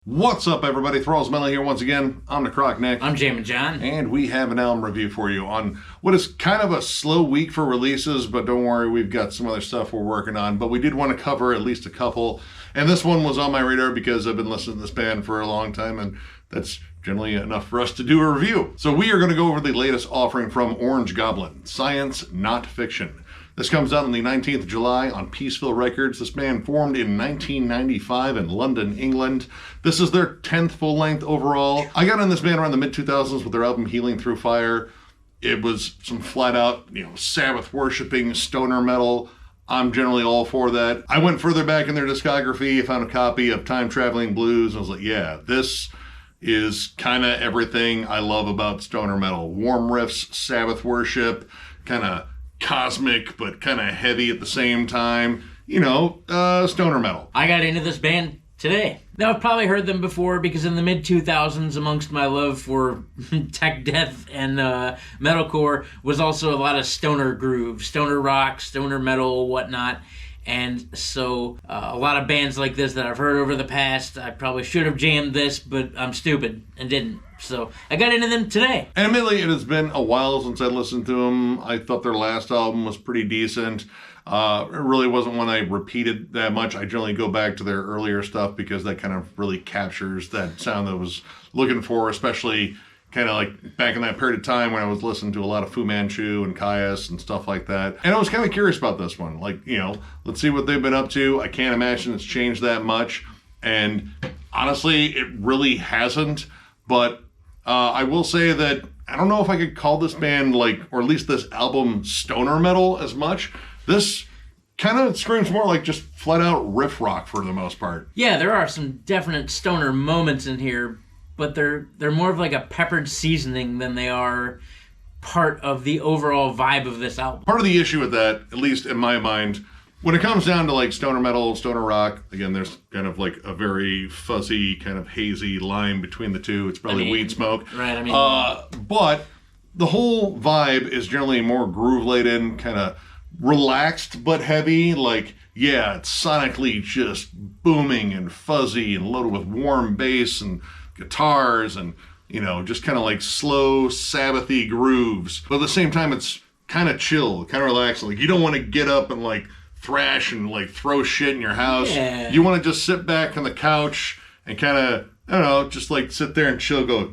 What's up, everybody? Thralls Mellow here once again. I'm Necrotic Nick. I'm Jammin John. And we have an album review for you on what is kind of a slow week for releases, but don't worry, we've got some other stuff we're working on. But we did want to cover at least a couple. And this one was on my radar because I've been listening to this band for a long time, and that's generally enough for us to do a review. So we are going to go over the latest offering from Orange Goblin, Science Not Fiction. This comes out on the 19th of July on Peaceville Records. This band formed in 1995 in London, England. This is their 10th full-length overall. I got in this band around the mid-2000s with their album Healing Through Fire. It was some flat-out, Sabbath-worshipping stoner metal. I'm generally all for that. I went further back in their discography, found a copy of Time Traveling Blues, and I was like, yeah, this is kind of everything I love about stoner metal. Warm riffs, Sabbath worship, kind of cosmic but kind of heavy at the same time, stoner metal. I got into this band today. Now, I've probably heard them before because in the mid-2000s, amongst my love for tech death and metalcore, was also a lot of stoner groove, stoner rock, stoner metal, whatnot. And so a lot of bands like this that I've heard over the past, I probably should have jammed this, but I'm stupid and didn't. So I got into them today. And admittedly, it has been a while since I listened to them. I thought their last album was pretty decent. It really wasn't one I repeated that much. I generally go back to their earlier stuff because that kind of really captures that sound that I was looking for, especially kind of like back in that period of time when I was listening to a lot of Fu Manchu and Caius and stuff like that. And I was kind of curious about this one. Let's see what they've been up to. I can't imagine it's changed that much. And honestly, it really hasn't. But I will say that I don't know if I could call this band or at least this album stoner metal as much. This kind of screams more like just flat out riff rock for the most part. Yeah, there are some definite stoner moments in here, but they're more of like a peppered seasoning than they are part of the overall vibe of this album. Part of the issue with that, at least in my mind, when it comes down to stoner metal, stoner rock, again, there's kind of a very fuzzy, kind of hazy line between the two. It's probably weed smoke. Right, but the whole vibe is generally more groove-laden, kind of relaxed but heavy. It's sonically just booming and fuzzy and loaded with warm bass and guitars and, just kind of slow, Sabbathy grooves. But at the same time, it's kind of chill, kind of relaxing. You don't want to get up and thrash and throw shit in your house. Yeah. You want to just sit back on the couch and kind of, just sit there and chill, go,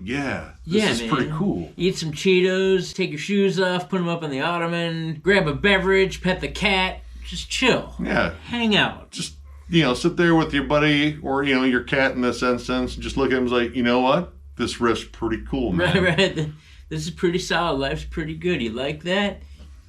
this is pretty cool. Eat some Cheetos, take your shoes off, put them up on the ottoman, grab a beverage, pet the cat, just chill. Yeah. Hang out. Just, sit there with your buddy or, your cat in this instance and just look at him and like, you know what? This riff's pretty cool, man. Right. This is pretty solid. Life's pretty good. You like that?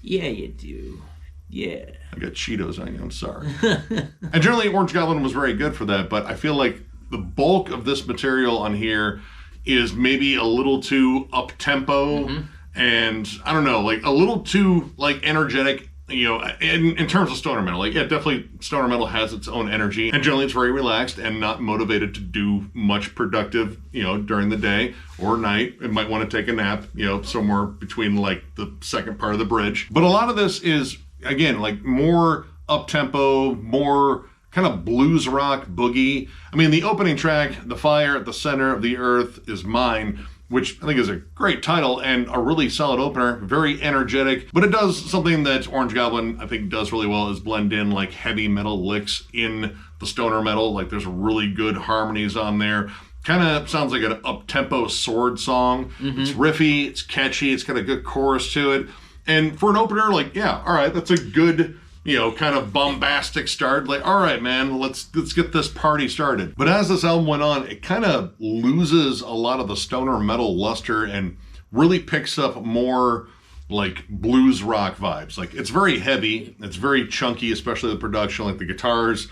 Yeah, you do. Yeah. I got Cheetos on you. I'm sorry. And generally, Orange Goblin was very good for that, but I feel like the bulk of this material on here is maybe a little too up-tempo and, I don't know, a little too, energetic, in terms of stoner metal. Definitely stoner metal has its own energy, and generally it's very relaxed and not motivated to do much productive, during the day or night. It might want to take a nap, somewhere between, the second part of the bridge. But a lot of this is, again, more up-tempo, more kind of blues rock boogie. The opening track, The Fire at the Center of the Earth Is Mine, which I think is a great title and a really solid opener, very energetic, but it does something that Orange Goblin, I think, does really well, is blend in heavy metal licks in the stoner metal. There's really good harmonies on there. Kind of sounds like an up-tempo sword song. It's riffy, it's catchy, it's got a good chorus to it. And for an opener, all right, that's a good, kind of bombastic start. All right, man, let's get this party started. But as this album went on, it kind of loses a lot of the stoner metal luster and really picks up more blues rock vibes. It's very heavy, it's very chunky, especially the production. The guitars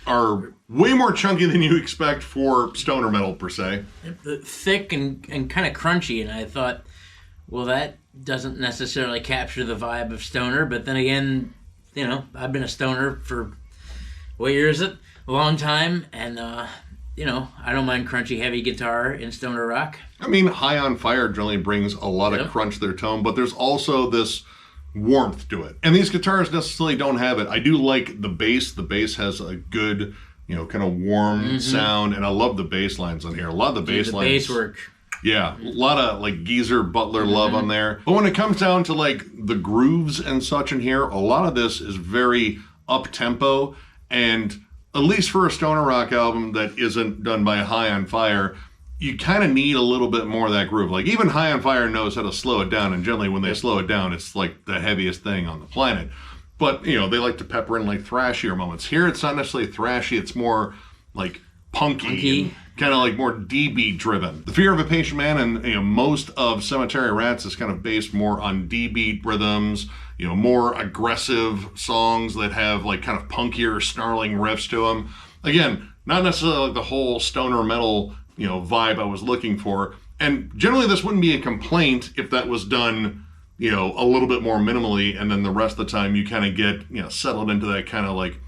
are way more chunky than you expect for stoner metal per se. Thick and kind of crunchy, and I thought, well, that doesn't necessarily capture the vibe of stoner, but then again, I've been a stoner for, what year is it? A long time, and, I don't mind crunchy, heavy guitar in stoner rock. High on Fire generally brings a lot of crunch to their tone, but there's also this warmth to it. And these guitars necessarily don't have it. I do like the bass. The bass has a good, kind of warm sound. And I love the bass lines on here. A lot of the bass lines. The bass work. Yeah, a lot of like Geezer Butler love on there. But when it comes down to like the grooves and such in here, a lot of this is very up-tempo. And at least for a stoner rock album that isn't done by High on Fire, you kind of need a little bit more of that groove. Like even High on Fire knows how to slow it down. And generally when they slow it down, it's like the heaviest thing on the planet. But, they like to pepper in like thrashier moments. Here it's not necessarily thrashy, it's more like punky. Kind of like more D-beat driven. The Fear of a Patient Man and most of Cemetery Rats is kind of based more on D-beat rhythms, more aggressive songs that have like kind of punkier, snarling riffs to them. Again, not necessarily like the whole stoner metal, vibe I was looking for. And generally this wouldn't be a complaint if that was done, a little bit more minimally, and then the rest of the time you kind of get, settled into that kind of like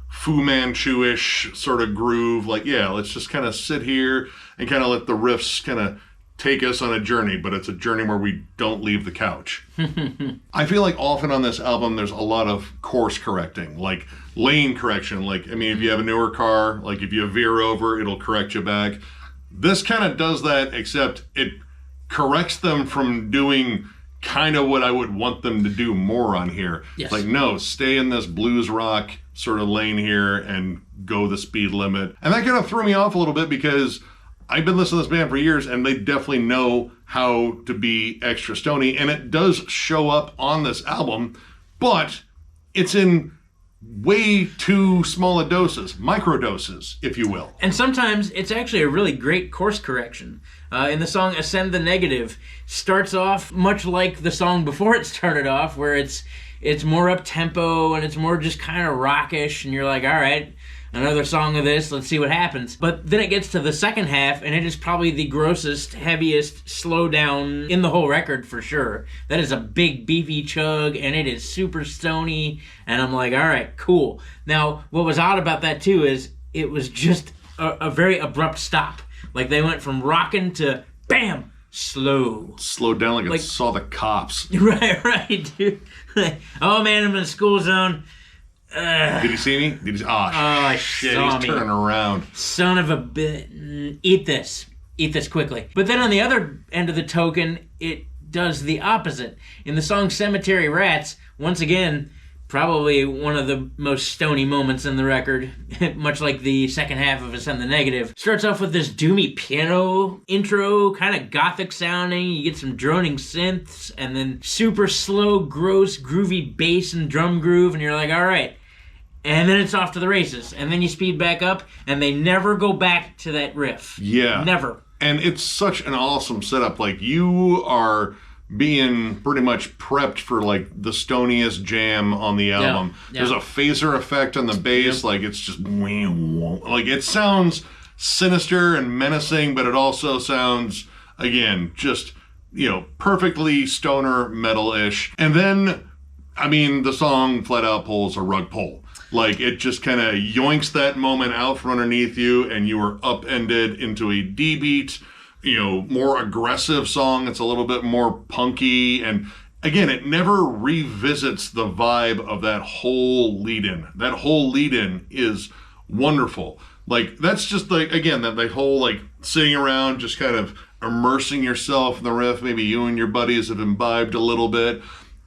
Fu Manchu-ish sort of groove. Like, let's just kind of sit here and kind of let the riffs kind of take us on a journey, but it's a journey where we don't leave the couch. I feel like often on this album there's a lot of course correcting, like lane correction. Like, if you have a newer car, like if you veer over, it'll correct you back. This kind of does that, except it corrects them from doing kind of what I would want them to do more on here. Yes. Like, no, stay in this blues rock sort of lane here and go the speed limit. And that kind of threw me off a little bit because I've been listening to this band for years and they definitely know how to be extra stony, and it does show up on this album, but it's in way too small a doses, micro doses, if you will. And sometimes it's actually a really great course correction. In the song Ascend the Negative, starts off much like the song before it started off, where it's more up-tempo and it's more just kind of rockish, and you're like, all right, another song of this, let's see what happens. But then it gets to the second half, and it is probably the grossest, heaviest slowdown in the whole record for sure. That is a big, beefy chug, and it is super stony, and I'm like, all right, cool. Now, what was odd about that, too, is it was just a very abrupt stop. Like, they went from rockin' to, bam, slow. Slowed down like it saw the cops. Right, dude. Oh, man, I'm in a school zone. Did he see me? Oh, shit, he's turning around. Son of a bit. Eat this quickly. But then on the other end of the token, it does the opposite. In the song Cemetery Rats, once again, probably one of the most stony moments in the record, much like the second half of Ascend the Negative. Starts off with this doomy piano intro, kind of gothic sounding. You get some droning synths, and then super slow, gross, groovy bass and drum groove, and you're like, all right. And then it's off to the races. And then you speed back up, and they never go back to that riff. Yeah. Never. And it's such an awesome setup. Like, you are being pretty much prepped for like the stoniest jam on the album. Yeah. There's a phaser effect on the bass. Like, it's just like, it sounds sinister and menacing, but it also sounds, again, just, perfectly stoner metal-ish. And then, the song flat out pulls a rug pull. Like, it just kind of yoinks that moment out from underneath you, and you are upended into a D-beat, more aggressive song. It's a little bit more punky. And again, it never revisits the vibe of that whole lead-in. That whole lead-in is wonderful. Like, that's just like, again, that whole like sitting around, just kind of immersing yourself in the riff. Maybe you and your buddies have imbibed a little bit.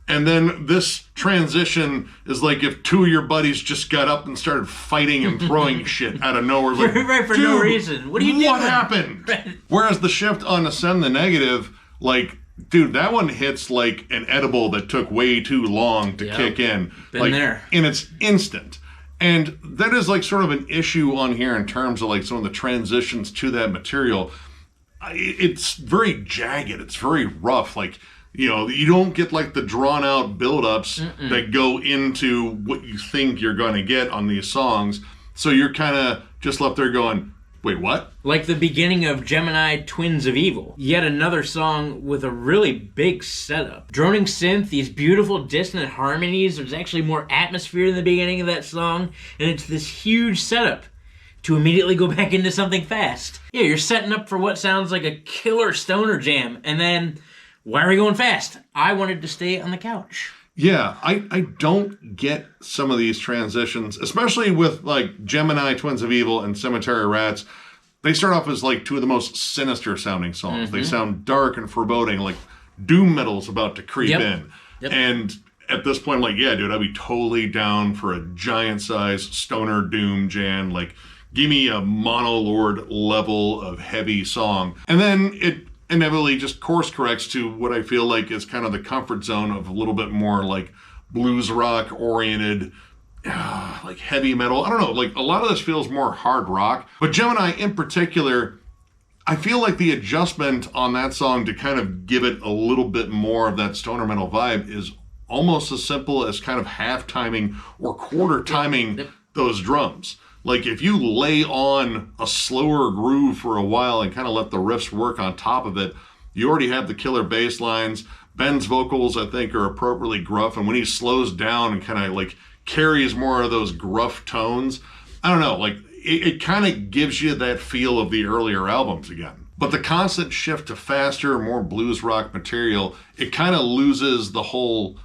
And then this transition is like if two of your buddies just got up and started fighting and throwing shit out of nowhere. Like, right, for no reason. What are you doing? What happened? Right. Whereas the shift on Ascend the Negative, like, dude, that one hits like an edible that took way too long to kick in. Been like, there. And it's instant. And that is like sort of an issue on here in terms of like some of the transitions to that material. It's very jagged. It's very rough. Like, you don't get like the drawn out build-ups that go into what you think you're going to get on these songs. So you're kind of just left there going, wait, what? Like the beginning of Gemini Twins of Evil. Yet another song with a really big setup. Droning synth, these beautiful dissonant harmonies. There's actually more atmosphere in the beginning of that song. And it's this huge setup to immediately go back into something fast. Yeah, you're setting up for what sounds like a killer stoner jam. And then, why are we going fast? I wanted to stay on the couch. Yeah, I don't get some of these transitions, especially with like Gemini, Twins of Evil, and Cemetery Rats. They start off as like two of the most sinister sounding songs. They sound dark and foreboding, like doom metal's about to creep in. Yep. And at this point, I'm like, yeah, dude, I'd be totally down for a giant size stoner doom jam. Like, give me a Monolord level of heavy song. And then it inevitably just course corrects to what I feel like is kind of the comfort zone of a little bit more like blues rock oriented, like heavy metal. I don't know, like a lot of this feels more hard rock. But Gemini in particular, I feel like the adjustment on that song to kind of give it a little bit more of that stoner metal vibe is almost as simple as kind of half timing or quarter timing those drums. Like if you lay on a slower groove for a while and kind of let the riffs work on top of it, you already have the killer bass lines. Ben's vocals, I think, are appropriately gruff. And when he slows down and kind of like carries more of those gruff tones, I don't know, like it kind of gives you that feel of the earlier albums again. But the constant shift to faster, more blues rock material, it kind of loses the whole,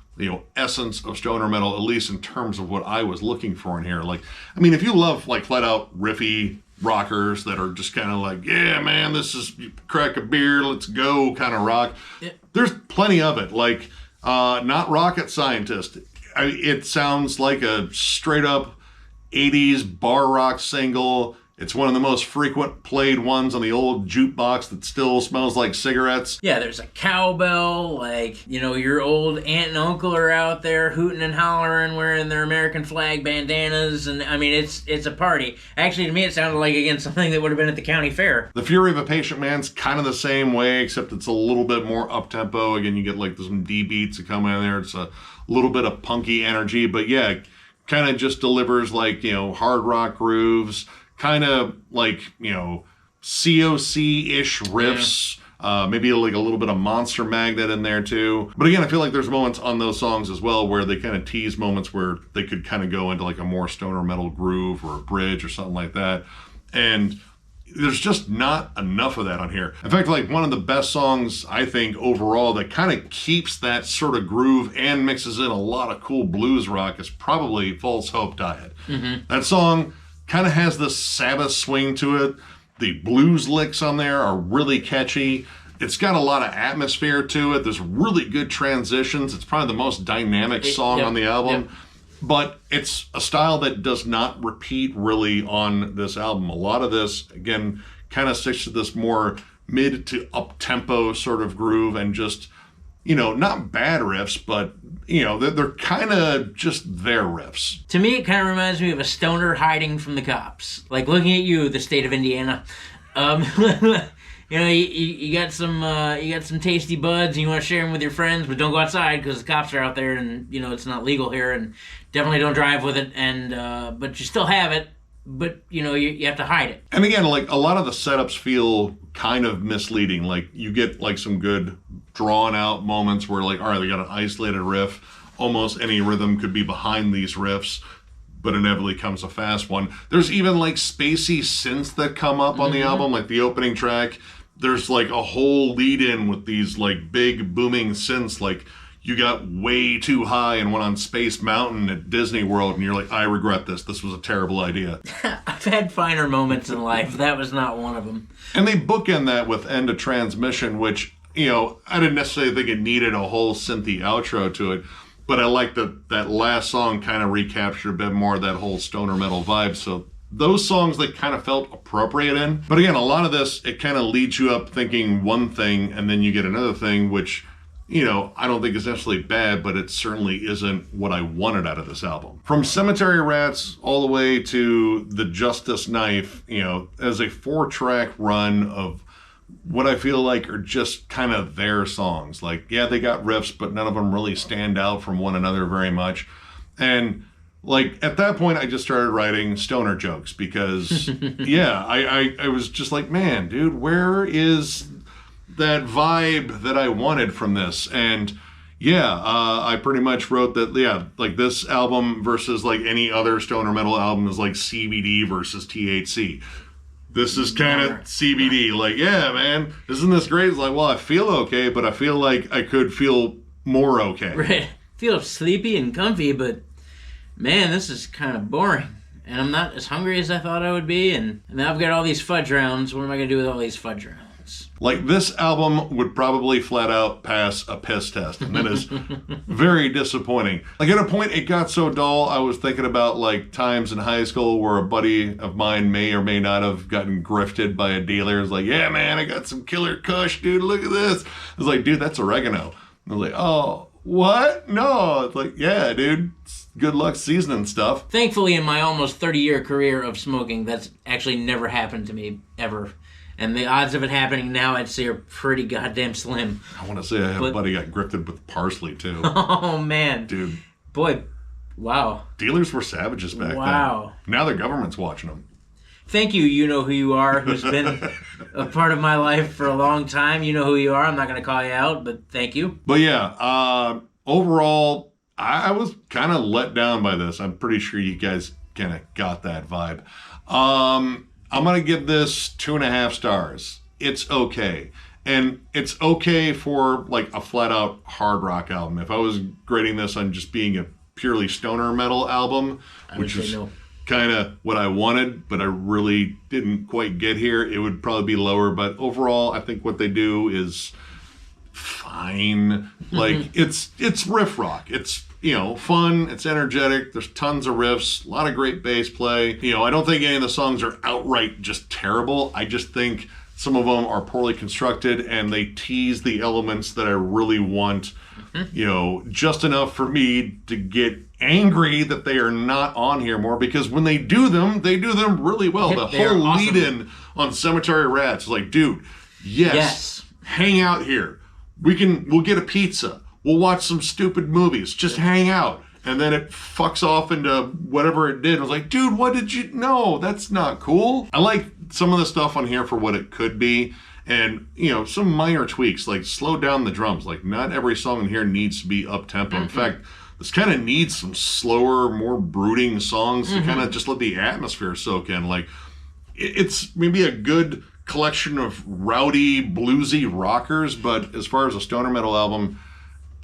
essence of stoner metal, at least in terms of what I was looking for in here. Like, I mean, if you love like flat out riffy rockers that are just kind of like, yeah, man, this is crack a beer, let's go kind of rock. Yeah. There's plenty of it. Like, Not Rocket Scientist. It sounds like a straight up 80s bar rock single. It's one of the most frequent played ones on the old jukebox that still smells like cigarettes. Yeah, there's a cowbell, like, your old aunt and uncle are out there hooting and hollering, wearing their American flag bandanas, and I mean, it's a party. Actually, to me, it sounded like, again, something that would have been at the county fair. The Fury of a Patient Man's kind of the same way, except it's a little bit more up-tempo. Again, you get like some D beats that come in there. It's a little bit of punky energy, but yeah, kind of just delivers like, hard rock grooves, kind of like, COC-ish riffs, maybe like a little bit of Monster Magnet in there too. But again, I feel like there's moments on those songs as well where they kind of tease moments where they could kind of go into like a more stoner metal groove or a bridge or something like that. And there's just not enough of that on here. In fact, like one of the best songs, I think, overall that kind of keeps that sort of groove and mixes in a lot of cool blues rock is probably False Hope Diet. That song kind of has this Sabbath swing to it. The blues licks on there are really catchy. It's got a lot of atmosphere to it. There's really good transitions. It's probably the most dynamic song on the album. Yep. But it's a style that does not repeat really on this album. A lot of this, again, kind of sticks to this more mid to up-tempo sort of groove and just, not bad riffs, but, they're kind of just their riffs. To me, it kind of reminds me of a stoner hiding from the cops. Like looking at you, the state of Indiana. You got some tasty buds and you want to share them with your friends, but don't go outside because the cops are out there and, it's not legal here, and definitely don't drive with it. And but you still have it, but, you have to hide it. And again, like a lot of the setups feel kind of misleading. Like you get like some good drawn out moments where like, all right, we got an isolated riff. Almost any rhythm could be behind these riffs, but inevitably comes a fast one. There's even like spacey synths that come up on the album, like the opening track. There's like a whole lead in with these like big booming synths. Like you got Way Too High and one on Space Mountain at Disney World, and you're like, I regret this. This was a terrible idea. I've had finer moments in life. That was not one of them. And they bookend that with End of Transmission, which, I didn't necessarily think it needed a whole synthy outro to it, but I like that last song kind of recaptured a bit more of that whole stoner metal vibe. So those songs that kind of felt appropriate in. But again, a lot of this, it kind of leads you up thinking one thing and then you get another thing, which, I don't think is necessarily bad, but it certainly isn't what I wanted out of this album. From Cemetery Rats all the way to The Justice Knife, as a 4-track run of what I feel like are just kind of their songs. Like, yeah, they got riffs, but none of them really stand out from one another very much. And like at that point, I just started writing stoner jokes because, yeah, I was just like, man, dude, where is that vibe that I wanted from this? And yeah, I pretty much wrote that, yeah, like this album versus like any other stoner metal album is like CBD versus THC. This is kind of CBD. Like, yeah, man, isn't this great? It's like, well, I feel okay, but I feel like I could feel more okay. Right. feel sleepy and comfy, but man, this is kind of boring. And I'm not as hungry as I thought I would be, and now I've got all these fudge rounds. What am I going to do with all these fudge rounds? Like, this album would probably flat out pass a piss test, and that is very disappointing. Like, at a point, it got so dull, I was thinking about, like, times in high school where a buddy of mine may or may not have gotten grifted by a dealer. It's like, yeah, man, I got some killer kush, dude, look at this. I was like, dude, that's oregano. I was like, oh, what? No. It's like, yeah, dude, good luck seasoning stuff. Thankfully, in my almost 30-year career of smoking, that's actually never happened to me, ever. And the odds of it happening now, I'd say, are pretty goddamn slim. I want to say I have a buddy got grifted with parsley, too. Oh, man. Dude. Boy, wow. Dealers were savages back then. Wow. Now the government's watching them. Thank you, you know who you are, who's been a part of my life for a long time. You know who you are. I'm not going to call you out, but thank you. But yeah, overall, I was kind of let down by this. I'm pretty sure you guys kind of got that vibe. I'm going to give this 2.5 stars. It's okay. And it's okay for like a flat out hard rock album. If I was grading this on just being a purely stoner metal album, which is kind of what I wanted, but I really didn't quite get here, it would probably be lower. But overall, I think what they do is fine. Like, it's riff rock. It's, you know, fun, it's energetic, there's tons of riffs, a lot of great bass play. You know, I don't think any of the songs are outright just terrible. I just think some of them are poorly constructed and they tease the elements that I really want, you know, just enough for me to get angry that they are not on here more, because when they do them really well. The whole awesome lead-in on Cemetery Rats is like, dude, yes, hang out here. We'll get a pizza. We'll watch some stupid movies. Just hang out. And then it fucks off into whatever it did. I was like, dude, what did you... No, that's not cool. I like some of the stuff on here for what it could be. And, you know, some minor tweaks, like slow down the drums. Like, not every song in here needs to be up-tempo. In fact, this kind of needs some slower, more brooding songs to kind of just let the atmosphere soak in. Like, it's maybe a good collection of rowdy, bluesy rockers, but as far as a stoner metal album...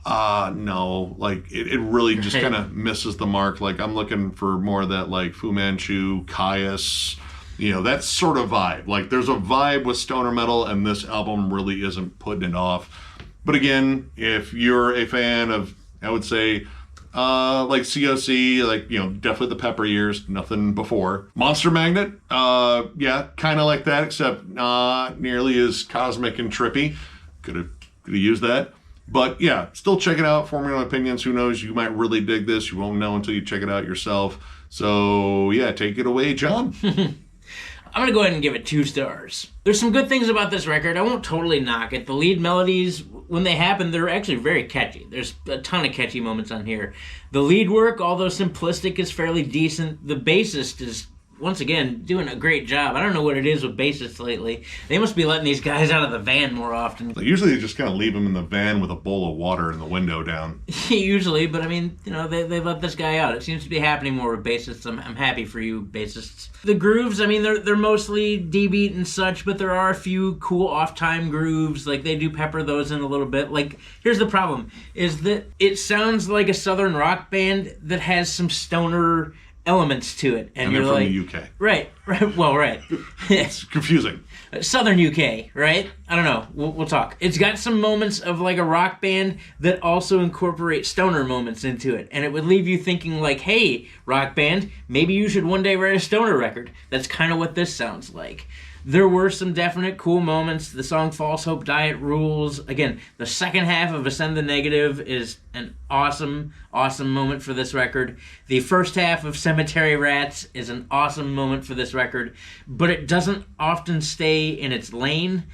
no, like it really just kind of misses the mark. Like, I'm looking for more of that, like Fu Manchu, Caius, you know, that sort of vibe. Like, there's a vibe with stoner metal, and this album really isn't putting it off. But again, if you're a fan of, I would say, like COC, like, you know, definitely the Pepper years, nothing before. Monster Magnet, yeah, kind of like that, except not nearly as cosmic and trippy. Could have used that. But yeah, still check it out. Form your own opinions. Who knows? You might really dig this. You won't know until you check it out yourself. So yeah, take it away, John. I'm going to go ahead and give it 2 stars. There's some good things about this record. I won't totally knock it. The lead melodies, when they happen, they're actually very catchy. There's a ton of catchy moments on here. The lead work, although simplistic, is fairly decent. The bassist is, once again, doing a great job. I don't know what it is with bassists lately. They must be letting these guys out of the van more often. Usually they just kind of leave them in the van with a bowl of water and the window down. Usually, but I mean, you know, they let this guy out. It seems to be happening more with bassists. I'm happy for you, bassists. The grooves, I mean, they're mostly D-beat and such, but there are a few cool off-time grooves. Like, they do pepper those in a little bit. Like, here's the problem, is that it sounds like a southern rock band that has some stoner elements to it, and you're like, from the UK, right? Well, right. It's confusing. Southern UK, right? I don't know. We'll talk. It's got some moments of like a rock band that also incorporate stoner moments into it, and it would leave you thinking like, "Hey, rock band, maybe you should one day write a stoner record." That's kind of what this sounds like. There were some definite cool moments. The song False Hope Diet rules. Again, the second half of Ascend the Negative is an awesome, awesome moment for this record. The first half of Cemetery Rats is an awesome moment for this record, but it doesn't often stay in its lane.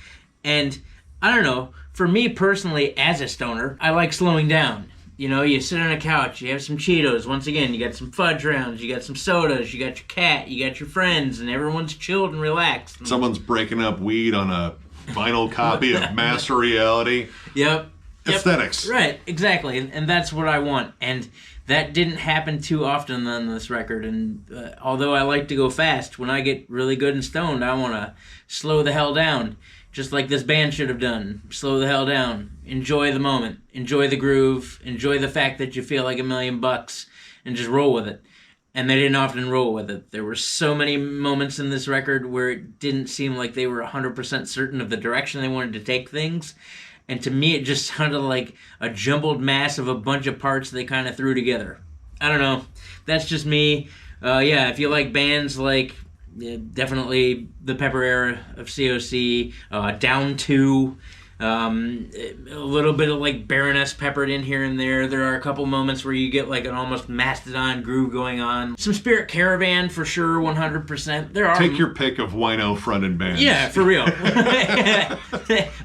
And I don't know, for me personally, as a stoner, I like slowing down. You know, you sit on a couch, you have some Cheetos. Once again, you got some fudge rounds, you got some sodas, you got your cat, you got your friends, and everyone's chilled and relaxed. Someone's breaking up weed on a vinyl copy of Master Reality. Yep. Aesthetics. Right, exactly. And that's what I want. And that didn't happen too often on this record. And although I like to go fast, when I get really good and stoned, I want to slow the hell down. just like this band should have done. Slow the hell down. Enjoy the moment. Enjoy the groove. Enjoy the fact that you feel like $1,000,000 and just roll with it. And they didn't often roll with it. There were so many moments in this record where it didn't seem like they were 100% certain of the direction they wanted to take things. And to me, it just sounded like a jumbled mass of a bunch of parts they kind of threw together. I don't know. That's just me. Yeah, if you like bands like definitely the Pepper era of COC, Down 2, a little bit of like Baroness peppered in here and there. There are a couple moments where you get like an almost Mastodon groove going on. Some Spirit Caravan for sure, 100%. There are Take your pick of wino fronted bands. Yeah, for real.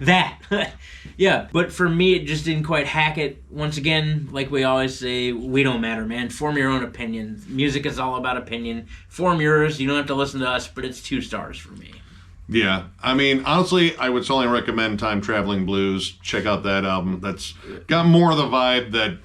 That. Yeah, but for me, it just didn't quite hack it. Once again, like we always say, we don't matter, man. Form your own opinion. Music is all about opinion. Form yours. You don't have to listen to us, but it's 2 stars for me. Yeah, I mean, honestly, I would certainly recommend Time Traveling Blues. Check out that album. That's got more of the vibe that,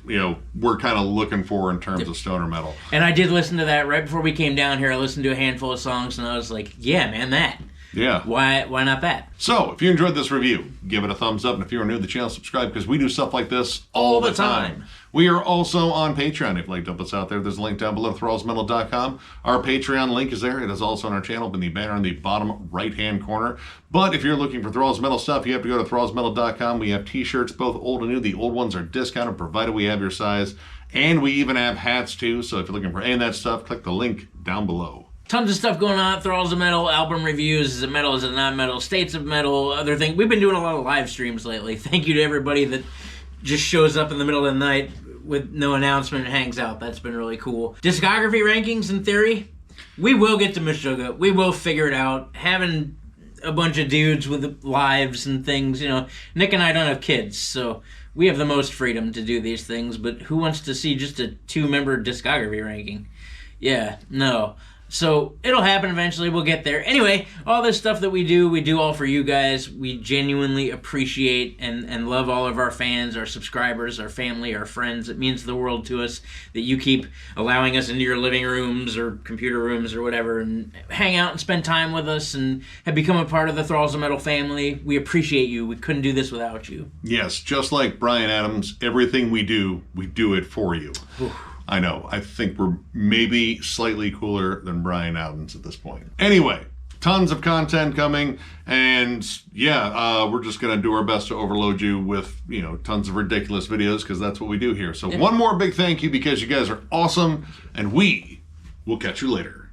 we're kind of looking for in terms of stoner metal. And I did listen to that right before we came down here. I listened to a handful of songs, and I was like, yeah, man, that. Yeah. Why not that? So, if you enjoyed this review, give it a thumbs up. And if you're new to the channel, subscribe, because we do stuff like this all the time. We are also on Patreon. If you'd like to help us out there, there's a link down below, thrallsmetal.com. Our Patreon link is there. It is also on our channel, in the banner in the bottom right-hand corner. But if you're looking for Thralls Metal stuff, you have to go to thrallsmetal.com. We have t-shirts, both old and new. The old ones are discounted, provided we have your size. And we even have hats, too. So if you're looking for any of that stuff, click the link down below. Tons of stuff going on. Thralls of Metal, album reviews. Is it metal? Is it not metal? States of metal, other things. We've been doing a lot of live streams lately. Thank you to everybody that just shows up in the middle of the night with no announcement and hangs out. That's been really cool. Discography rankings, in theory, we will get to Meshuggah. We will figure it out. Having a bunch of dudes with lives and things, Nick and I don't have kids, so we have the most freedom to do these things, but who wants to see just a 2-member discography ranking? Yeah, no. So it'll happen eventually. We'll get there. Anyway, all this stuff that we do all for you guys. We genuinely appreciate and love all of our fans, our subscribers, our family, our friends. It means the world to us that you keep allowing us into your living rooms or computer rooms or whatever and hang out and spend time with us and have become a part of the Thralls of Metal family. We appreciate you. We couldn't do this without you. Yes, just like Bryan Adams, everything we do it for you. I know. I think we're maybe slightly cooler than Bryan Adams at this point. Anyway, tons of content coming, and we're just going to do our best to overload you with, tons of ridiculous videos, because that's what we do here. So one more big thank you, because you guys are awesome, and we will catch you later.